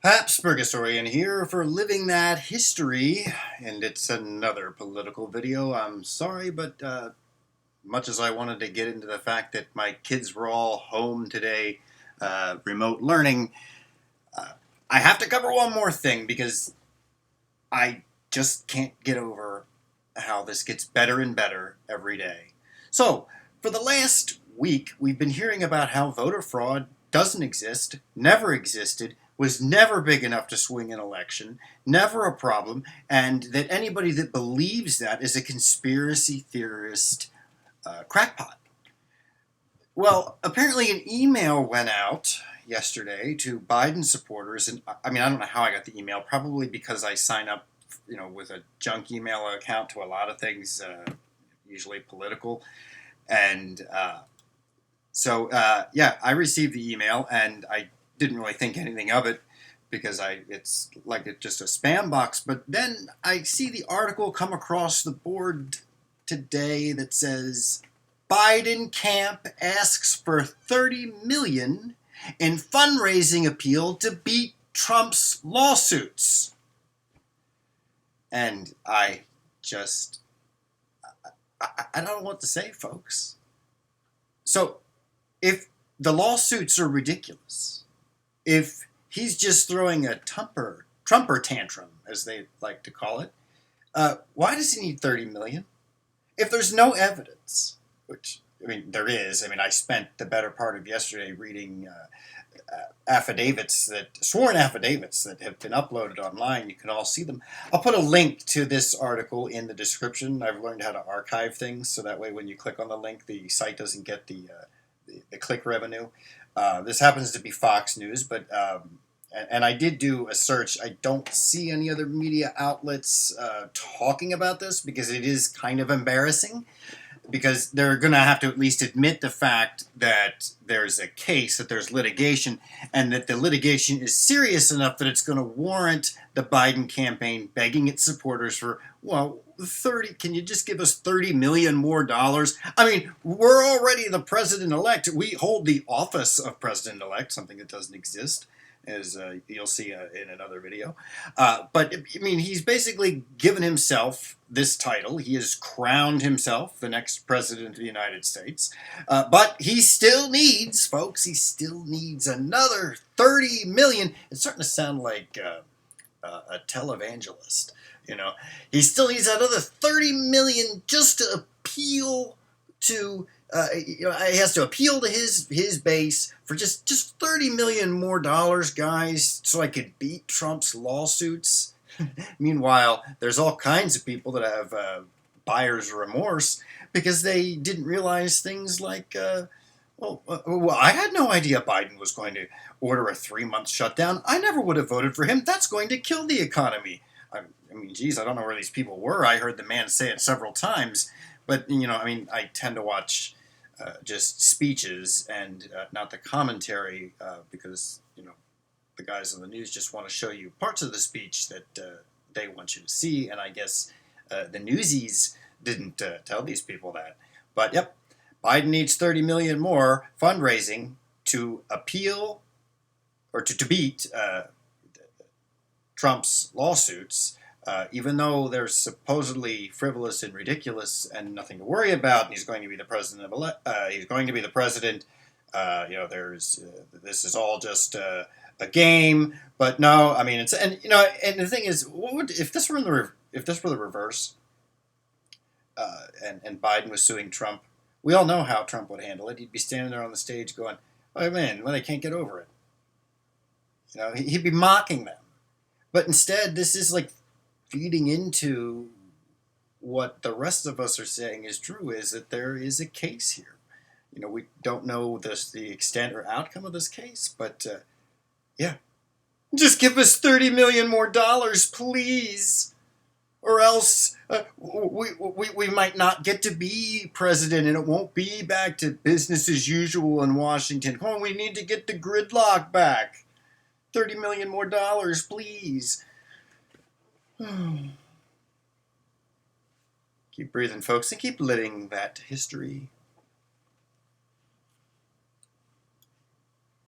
Paps Purgatorian here for living that history, and it's another political video. I'm sorry, but much as I wanted to get into the fact that my kids were all home today, remote learning, I have to cover one more thing because I just can't get over how this gets better and better every day. So, for the last week, we've been hearing about how voter fraud doesn't exist, never existed, was never big enough to swing an election, never a problem, and that anybody that believes that is a conspiracy theorist crackpot. Well, apparently an email went out yesterday to Biden supporters, and I don't know how I got the email, probably because I sign up, with a junk email account to a lot of things, usually political, and I received the email, and I didn't really think anything of it because it's just a spam box. But then I see the article come across the board today that says Biden camp asks for $30 million in fundraising appeal to beat Trump's lawsuits. And I don't know what to say, folks. So if the lawsuits are ridiculous, if he's just throwing a Trumper tantrum, as they like to call it, why does he need $30 million? If there's no evidence, which, there is. I spent the better part of yesterday reading sworn affidavits that have been uploaded online. You can all see them. I'll put a link to this article in the description. I've learned how to archive things, so that way when you click on the link, the site doesn't get the click revenue. This happens to be Fox News, but and I did do a search. I don't see any other media outlets talking about this because it is kind of embarrassing, because they're going to have to at least admit the fact that there's a case, that there's litigation, and that the litigation is serious enough that it's going to warrant the Biden campaign begging its supporters for, can you just give us $30 million more dollars? We're already the president-elect. We hold the office of president-elect, something that doesn't exist, as you'll see in another video. But he's basically given himself this title. He has crowned himself the next president of the United States. But he still needs, folks, another $30 million. It's starting to sound like a televangelist. He still needs another $30 million just to appeal to. He has to appeal to his base for just $30 million more dollars, guys, so I could beat Trump's lawsuits. Meanwhile, there's all kinds of people that have buyer's remorse because they didn't realize things like, I had no idea Biden was going to order a 3-month shutdown. I never would have voted for him. That's going to kill the economy. I don't know where these people were. I heard the man say it several times. But, I tend to watch just speeches and not the commentary because, the guys on the news just want to show you parts of the speech that they want you to see. And I guess the newsies didn't tell these people that. But, yep, Biden needs $30 million more fundraising to appeal or to beat Trump's lawsuits. Even though they're supposedly frivolous and ridiculous and nothing to worry about, and he's going to be the president he's going to be the president. This is all just a game. But no, it's and the thing is, if this were the reverse, and Biden was suing Trump, we all know how Trump would handle it. He'd be standing there on the stage going, "Oh man, they can't get over it." He'd be mocking them. But instead, this is like feeding into what the rest of us are saying is true, is that there is a case here. We don't know the extent or outcome of this case, but just give us $30 million more dollars, please, or else we might not get to be president, and it won't be back to business as usual in Washington. Come on, we need to get the gridlock back. $30 million more dollars, please. Keep breathing, folks, and keep living that history.